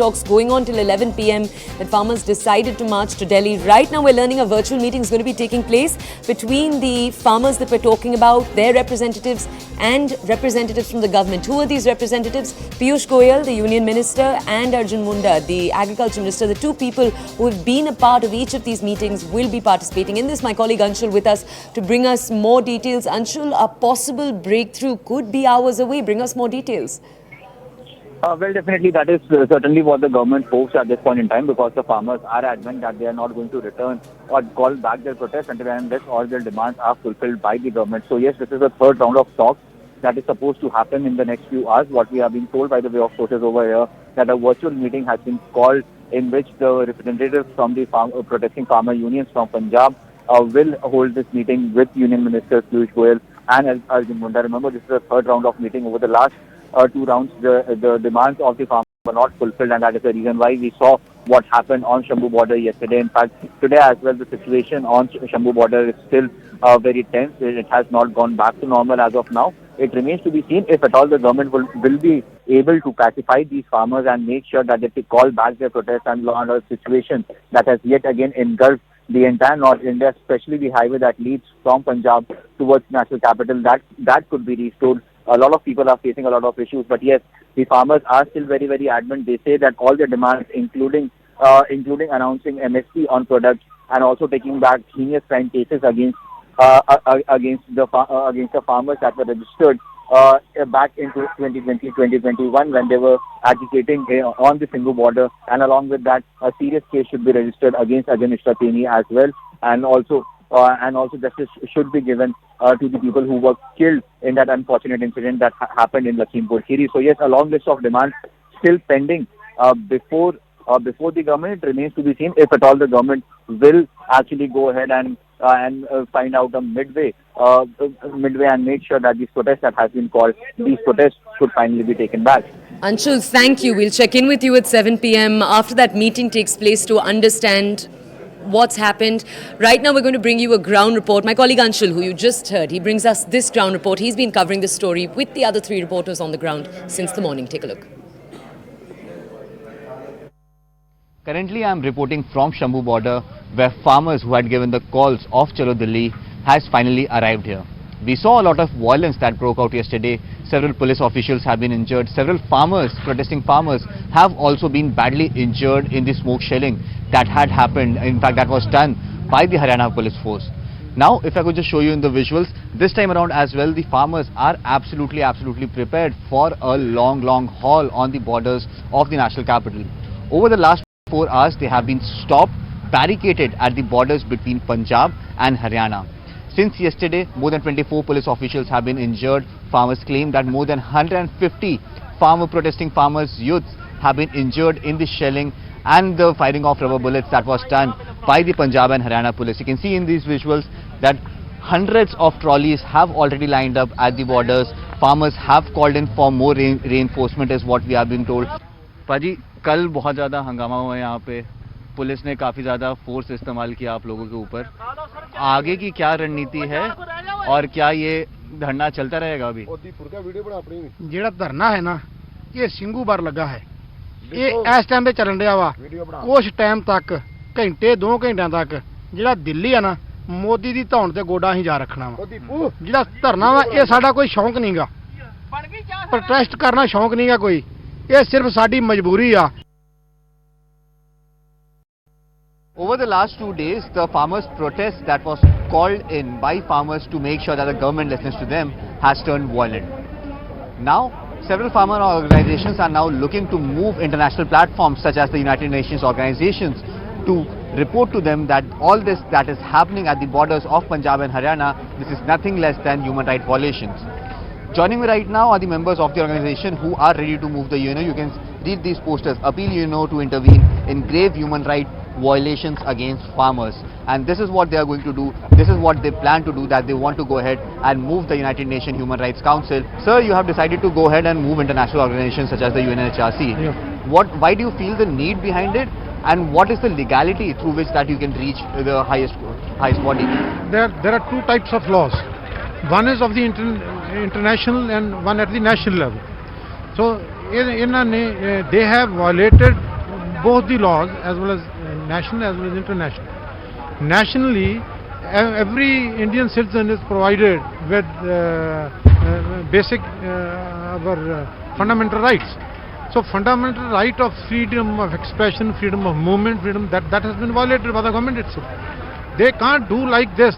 talks going on till 11 p.m. that farmers decided to march to Delhi. Right now we're learning a virtual meeting is going to be taking place between the farmers that we're talking about, their representatives and representatives from the government. Who are these representatives? Piyush Goyal, the Union Minister, and Arjun Munda, the Agriculture Minister. The two people who have been a part of each of these meetings will be participating in this. My colleague Anshul with us to bring us more details. Anshul, a possible breakthrough could be hours away. Bring us more details. Well, definitely that is certainly what the government hopes at this point in time, because the farmers are adamant that they are not going to return or call back their protest until unless all their demands are fulfilled by the government. So yes, this is the third round of talks that is supposed to happen in the next few hours. What we are being told by the way of sources over here, that a virtual meeting has been called in which the representatives from the protesting farmer unions from Punjab will hold this meeting with Union Ministers Piyush Goyal and Arjun Munda. Remember, this is the third round of meeting. Over the last two rounds, the demands of the farmers were not fulfilled, and that is the reason why we saw what happened on Shambu border yesterday. In fact, today as well, the situation on Shambu border is still very tense. It has not gone back to normal as of now. It remains to be seen if at all the government will be able to pacify these farmers and make sure that they call back their protest and law and order situation that has yet again engulfed the entire North India, especially the highway that leads from Punjab towards national capital. That could be restored. A lot of people are facing a lot of issues, but yes, the farmers are still very, very adamant. They say that all their demands, including announcing MSP on products and also taking back heinous crime cases against the farmers that were registered back into 2020, 2021 when they were agitating on the Shambu border, and along with that, a serious case should be registered against Ajay Mishra as well, and also justice should be given to the people who were killed in that unfortunate incident that happened in Lakhimpur Kheri. So yes, a long list of demands still pending before the government. It remains to be seen if at all the government will actually go ahead and find out a midway and make sure that these protests that has been called, these protests could finally be taken back. Anshul, thank you. We'll check in with you at 7 p.m. after that meeting takes place to understand what's happened. Right now we're going to bring you a ground report. My colleague Anshul, who you just heard, he brings us this ground report. He's been covering this story with the other three reporters on the ground since the morning. Take a look. Currently, I am reporting from Shambu border, where farmers who had given the calls of Chalo Delhi has finally arrived here. We saw a lot of violence that broke out yesterday. Several police officials have been injured. Several farmers, protesting farmers, have also been badly injured in the smoke shelling that had happened. In fact, that was done by the Haryana police force. Now, if I could just show you in the visuals, this time around as well, the farmers are absolutely prepared for a long haul on the borders of the national capital. Over the last 4 hours, they have been stopped, barricaded at the borders between Punjab and Haryana. Since yesterday, more than 24 police officials have been injured. Farmers claim that more than 150 protesting farmers, youths, have been injured in the shelling and the firing of rubber bullets that was done by the Punjab and Haryana police. You can see in these visuals that hundreds of trolleys have already lined up at the borders. Farmers have called in for more reinforcement is what we have been told. Paji, कल बहुत ज़्यादा हंगामा हुआ यहाँ पे, police ने काफ़ी ज़्यादा फोर्स इस्तेमाल किया आप लोगों के ऊपर. आगे की क्या रणनीति है और क्या ये धरना चलता रहेगा अभी? जेड़ा धरना है ना, ये सिंगू बार लगा है, ये इस टाइम पे चलन रहा वा. कुछ टाइम तक, घंटे 2 घंटिया तक जेड़ा दिल्ली है ना, मोदी दी धौन ते गोडा ही जा रखना वा. जेड़ा धरना वा, ये साडा कोई शौक नहीं गा, प्रोटेस्ट करना शौक नहीं गा कोई, ये सिर्फ साडी मजबूरी आ. Over the last 2 days, the farmers' protest that was called in by farmers to make sure that the government listens to them has turned violent. Now, several farmer organizations are now looking to move international platforms such as the United Nations organizations to report to them that all this that is happening at the borders of Punjab and Haryana, this is nothing less than human rights violations. Joining me right now are the members of the organization who are ready to move the UNO. You can read these posters, appeal UNO to intervene in grave human rights violations against farmers. And this is what they are going to do. This is what they plan to do, that they want to go ahead and move the United Nations Human Rights Council. Sir, you have decided to go ahead and move international organizations such as the UNHRC. Yeah. Why do you feel the need behind it? And what is the legality through which that you can reach the highest body? There are 2 types of laws. One is of the international and one at the national level. So they have violated both the laws as well as national as well as international. Nationally, every Indian citizen is provided with basic fundamental rights. So fundamental right of freedom of expression, freedom of movement, freedom that has been violated by the government itself. They can't do like this.